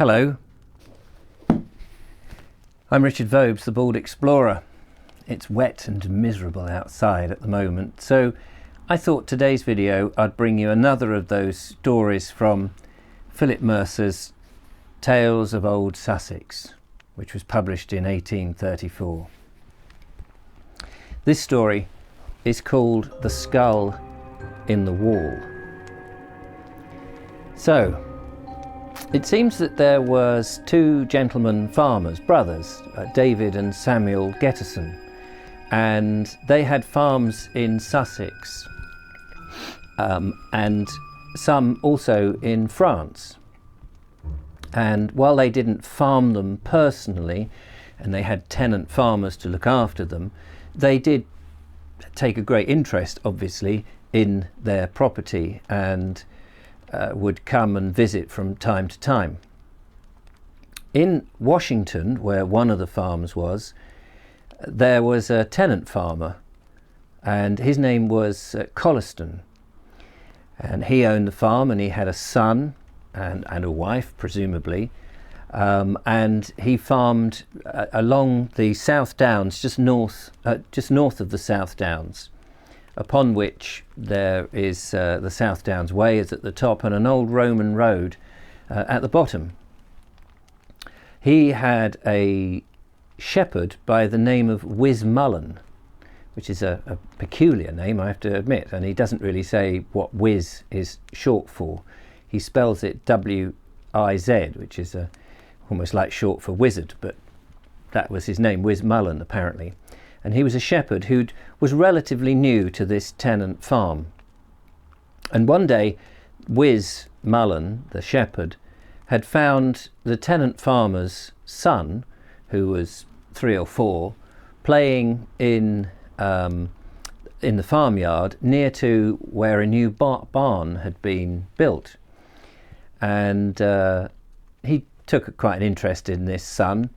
Hello, I'm Richard Vobes, the Bald Explorer. It's wet and miserable outside at the moment, so I thought today's video I'd bring you another of those stories from Philip Mercer's Tales of Olde Sussex, which was published in 1834. This story is called The Skull in the Wall. So, it seems that there was two gentlemen farmers, brothers, David and Samuel Getterson, and they had farms in Sussex and some also in France. And while they didn't farm them personally, and they had tenant farmers to look after them, they did take a great interest, obviously, in their property and would come and visit from time to time. In Washington, where one of the farms was, there was a tenant farmer, and his name was Colliston. And he owned the farm, and he had a son and a wife, presumably, and he farmed along the South Downs, just north of the South Downs, upon which there is the South Downs Way is at the top and an old Roman road at the bottom. He had a shepherd by the name of Mullen, which is a peculiar name, I have to admit, and he doesn't really say what Wiz is short for. He spells it W-I-Z, which is almost like short for wizard, but that was his name, Mullen, apparently. And he was a shepherd who was relatively new to this tenant farm. And one day, Mullen, the shepherd, had found the tenant farmer's son, who was 3 or 4, playing in the farmyard near to where a new barn had been built. And he took quite an interest in this son.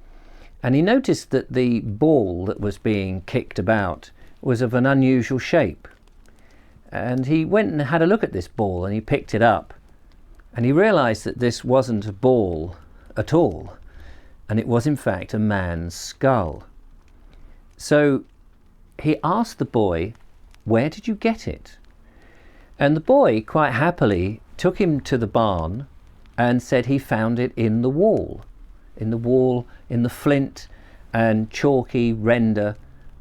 And he noticed that the ball that was being kicked about was of an unusual shape. And he went and had a look at this ball, and he picked it up. And he realized that this wasn't a ball at all, and it was in fact a man's skull. So he asked the boy, "Where did you get it?" And the boy quite happily took him to the barn and said he found it in the wall, in the flint and chalky render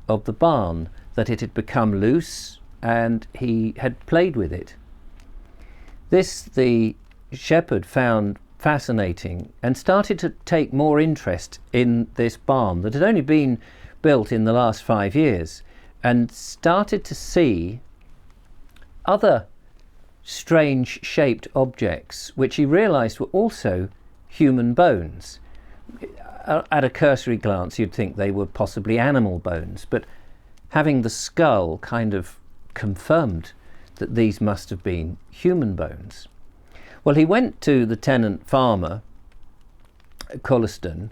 of the barn, that it had become loose and he had played with it. This the shepherd found fascinating and started to take more interest in this barn that had only been built in the last 5 years, and started to see other strange shaped objects which he realized were also human bones. At a cursory glance you'd think they were possibly animal bones, but having the skull kind of confirmed that these must have been human bones. Well, he went to the tenant farmer, Colliston,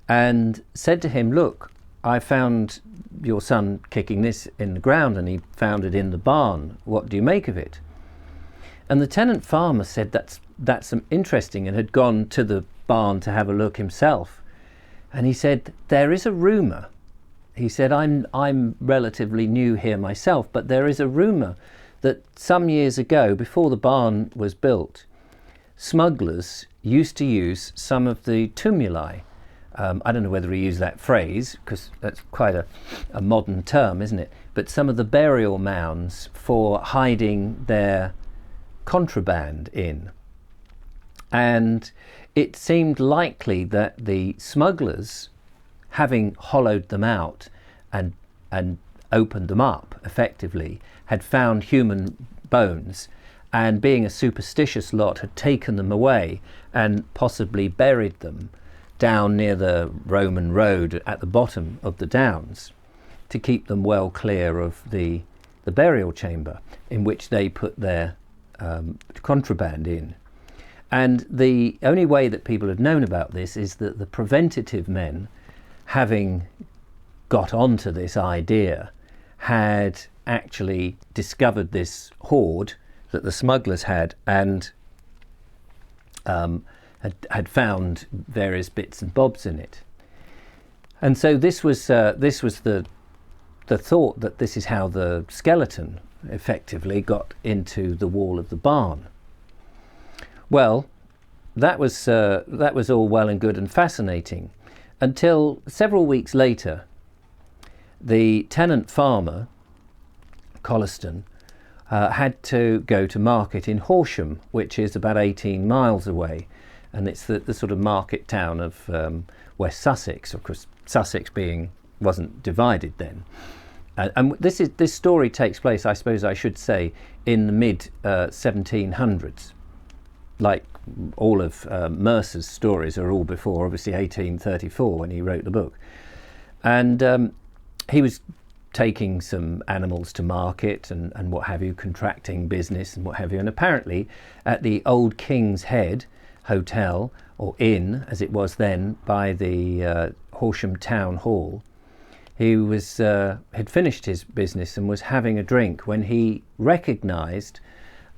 and said to him, "Look, I found your son kicking this in the ground, and he found it in the barn. What do you make of it?" And the tenant farmer said that's interesting, and had gone to the barn to have a look himself. And he said, "There is a rumour." He said, I'm relatively new here myself, but there is a rumour that some years ago, before the barn was built, smugglers used to use some of the tumuli. I don't know whether he used that phrase, because that's quite a modern term, isn't it? But some of the burial mounds for hiding their contraband in. And it seemed likely that the smugglers, having hollowed them out and opened them up effectively, had found human bones, and being a superstitious lot, had taken them away and possibly buried them down near the Roman road at the bottom of the downs, to keep them well clear of the burial chamber in which they put their contraband in. And the only way that people had known about this is that the preventative men, having got onto this idea, had actually discovered this hoard that the smugglers had, and had found various bits and bobs in it. And so this was the thought that this is how the skeleton effectively got into the wall of the barn. Well, that was all well and good and fascinating, until several weeks later, the tenant farmer, Colliston, had to go to market in Horsham, which is about 18 miles away, and it's the sort of market town of West Sussex. Of course, Sussex wasn't divided then. And this story takes place, I suppose I should say, in the mid 1700s. Like all of Mercer's stories are all before, obviously, 1834 when he wrote the book. And he was taking some animals to market and what have you, contracting business and what have you. And apparently at the Old King's Head Hotel, or inn as it was then, by the Horsham Town Hall, he had finished his business and was having a drink when he recognised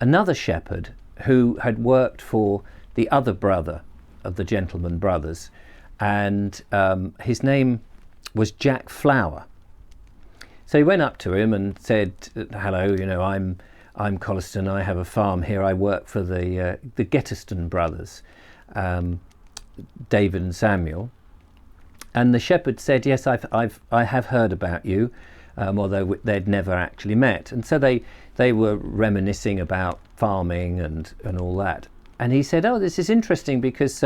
another shepherd who had worked for the other brother of the gentleman brothers, and his name was Jack Flower. So he went up to him and said, "Hello, I'm Colliston. I have a farm here. I work for the Getterston brothers, David and Samuel." And the shepherd said, "Yes, I have heard about you," although they'd never actually met. And so they were reminiscing about farming and all that. And he said, "Oh, this is interesting because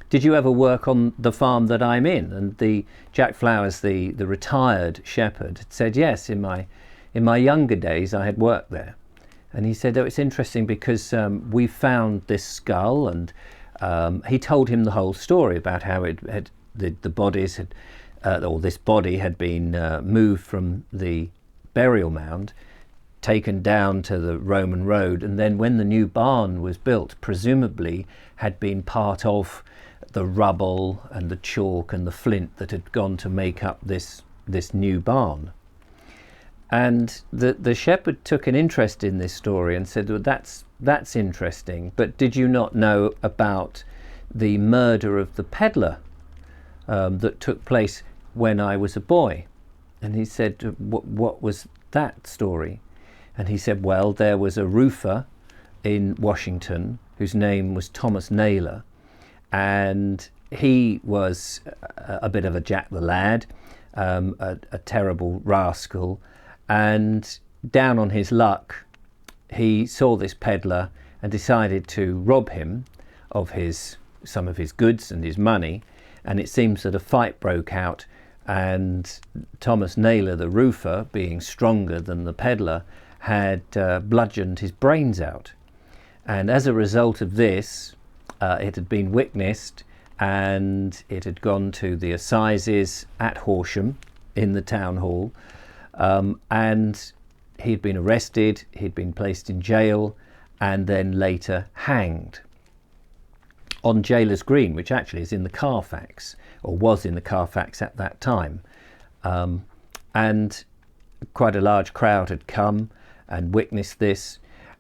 did you ever work on the farm that I'm in?" And the Jack Flowers, the retired shepherd, had said, "Yes, in my younger days I had worked there." And he said, "Oh, it's interesting because we found this skull," and he told him the whole story about how the bodies had, or this body had been moved from the burial mound, taken down to the Roman road, and then when the new barn was built, presumably had been part of the rubble and the chalk and the flint that had gone to make up this new barn. And the shepherd took an interest in this story and said, "Well, that's interesting, but did you not know about the murder of the peddler that took place when I was a boy?" And he said, what was that story? And he said, "Well, there was a roofer in Washington whose name was Thomas Naylor, and he was a bit of a Jack the Lad, a terrible rascal, and down on his luck he saw this peddler and decided to rob him of some of his goods and his money, and it seems that a fight broke out, and Thomas Naylor, the roofer, being stronger than the peddler, had bludgeoned his brains out. And as a result of this, it had been witnessed, and it had gone to the assizes at Horsham in the town hall, and he'd been arrested, he'd been placed in jail, and then later hanged on Jailers Green, which actually is in the Carfax, or was in the Carfax at that time. And quite a large crowd had come and witnessed this,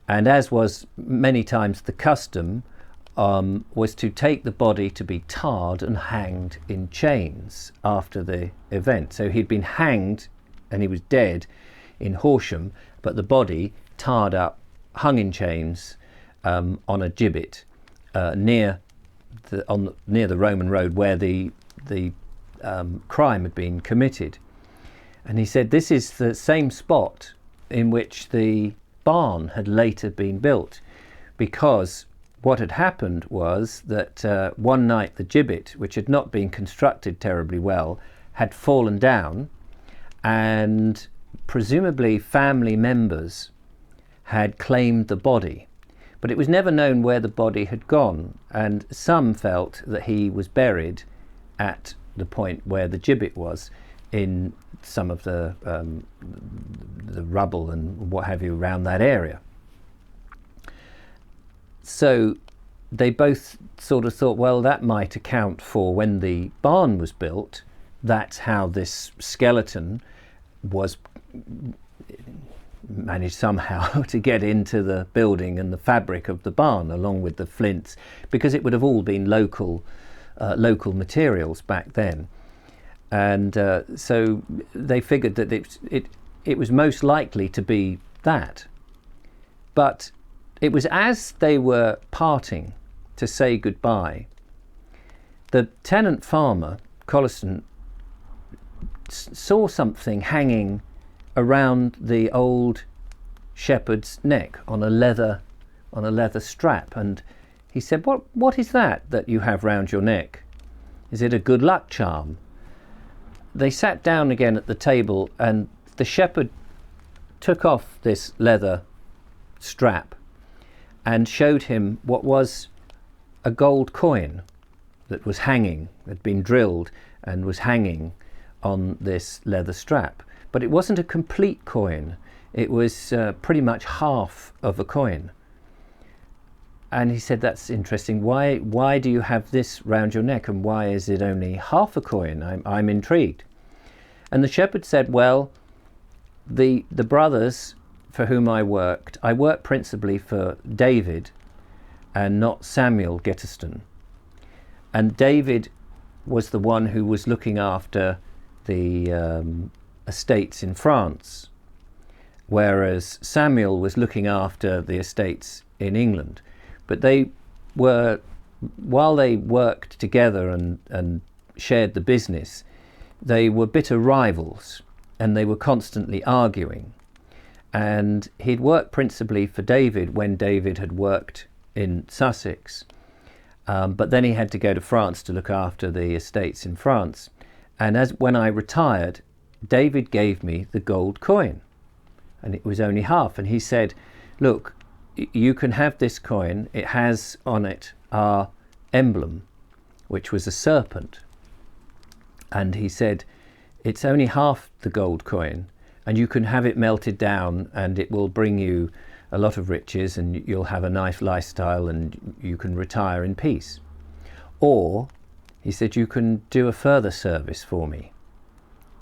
and as was many times the custom, was to take the body to be tarred and hanged in chains after the event. So he'd been hanged and he was dead in Horsham, but the body tarred up, hung in chains on a gibbet near the Roman road where the crime had been committed. And he said this is the same spot in which the barn had later been built, because what had happened was that one night the gibbet, which had not been constructed terribly well, had fallen down, and presumably family members had claimed the body, but it was never known where the body had gone, and some felt that he was buried at the point where the gibbet was, in some of the rubble and what have you around that area. So they both sort of thought, well, that might account for when the barn was built. That's how this skeleton was managed somehow to get into the building and the fabric of the barn, along with the flints, because it would have all been local materials back then. And so they figured that it was most likely to be that. But it was as they were parting to say goodbye, the tenant farmer, Colliston, saw something hanging around the old shepherd's neck on a leather strap, and he said, what is that you have round your neck? Is it a good luck charm? They sat down again at the table, and the shepherd took off this leather strap and showed him what was a gold coin that was hanging, had been drilled and was hanging on this leather strap. But it wasn't a complete coin. It was pretty much half of a coin. And he said, that's interesting. Why do you have this round your neck, and why is it only half a coin? I'm intrigued. And the shepherd said, well, the brothers for whom I worked principally for David and not Samuel Getterston. And David was the one who was looking after the estates in France, whereas Samuel was looking after the estates in England. But while they worked together and shared the business, they were bitter rivals, and they were constantly arguing. And he'd worked principally for David when David had worked in Sussex, but then he had to go to France to look after the estates in France. And when I retired, David gave me the gold coin, and it was only half. And he said, look, you can have this coin. It has on it our emblem, which was a serpent. And he said, it's only half the gold coin, and you can have it melted down, and it will bring you a lot of riches, and you'll have a nice lifestyle, and you can retire in peace. Or, he said, you can do a further service for me.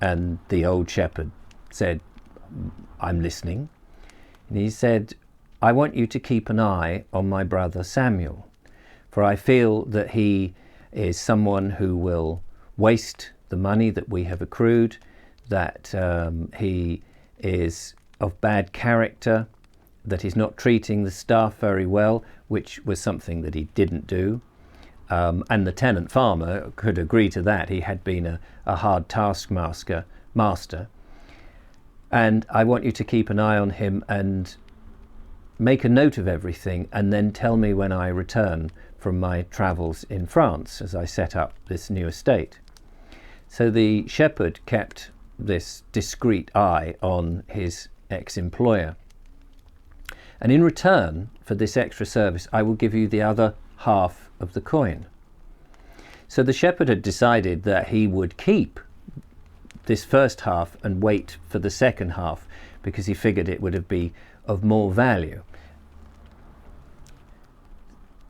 And the old shepherd said, I'm listening. And he said, I want you to keep an eye on my brother Samuel, for I feel that he is someone who will waste the money that we have accrued, that he is of bad character, that he's not treating the staff very well, which was something that he didn't do. And the tenant farmer could agree to that. He had been a hard taskmaster. And I want you to keep an eye on him and make a note of everything, and then tell me when I return from my travels in France as I set up this new estate. So the shepherd kept this discreet eye on his ex-employer. And in return for this extra service, I will give you the other half of the coin. So the shepherd had decided that he would keep this first half and wait for the second half, because he figured it would be of more value.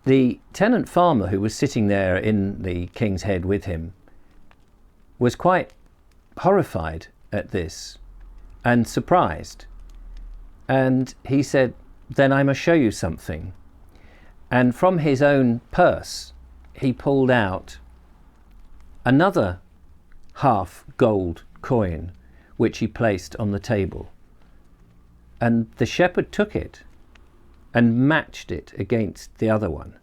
The tenant farmer who was sitting there in the King's Head with him was quite horrified at this and surprised. And he said, then I must show you something. And from his own purse, he pulled out another half gold coin, which he placed on the table. And the shepherd took it and matched it against the other one.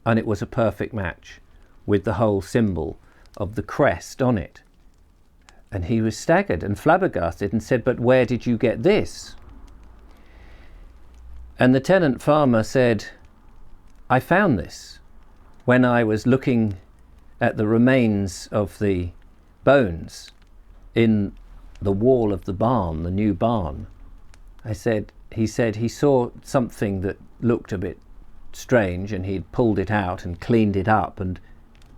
And it was a perfect match, with the whole symbol of the crest on it. And he was staggered and flabbergasted and said, but where did you get this? And the tenant farmer said, I found this when I was looking at the remains of the bones in the wall of the barn, the new barn. He said he saw something that looked a bit strange, and he'd pulled it out and cleaned it up, and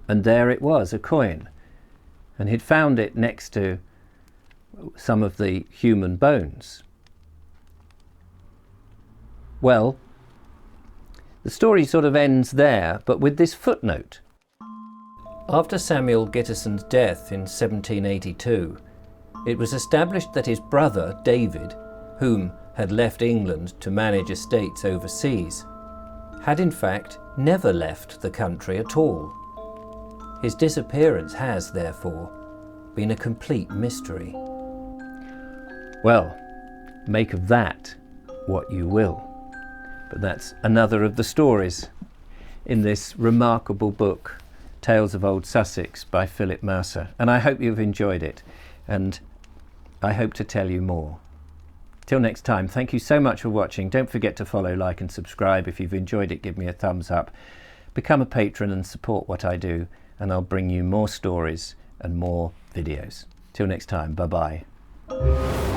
there it was, a coin. And he'd found it next to some of the human bones. Well, the story sort of ends there, but with this footnote. After Samuel Getterson's death in 1782, it was established that his brother, David, whom had left England to manage estates overseas, had in fact never left the country at all. His disappearance has, therefore, been a complete mystery. Well, make of that what you will. But that's another of the stories in this remarkable book, Tales of Olde Sussex by Philip Mercer. And I hope you've enjoyed it, and I hope to tell you more. Till next time, thank you so much for watching. Don't forget to follow, like and subscribe. If you've enjoyed it, give me a thumbs up. Become a patron and support what I do, and I'll bring you more stories and more videos. Till next time, bye-bye.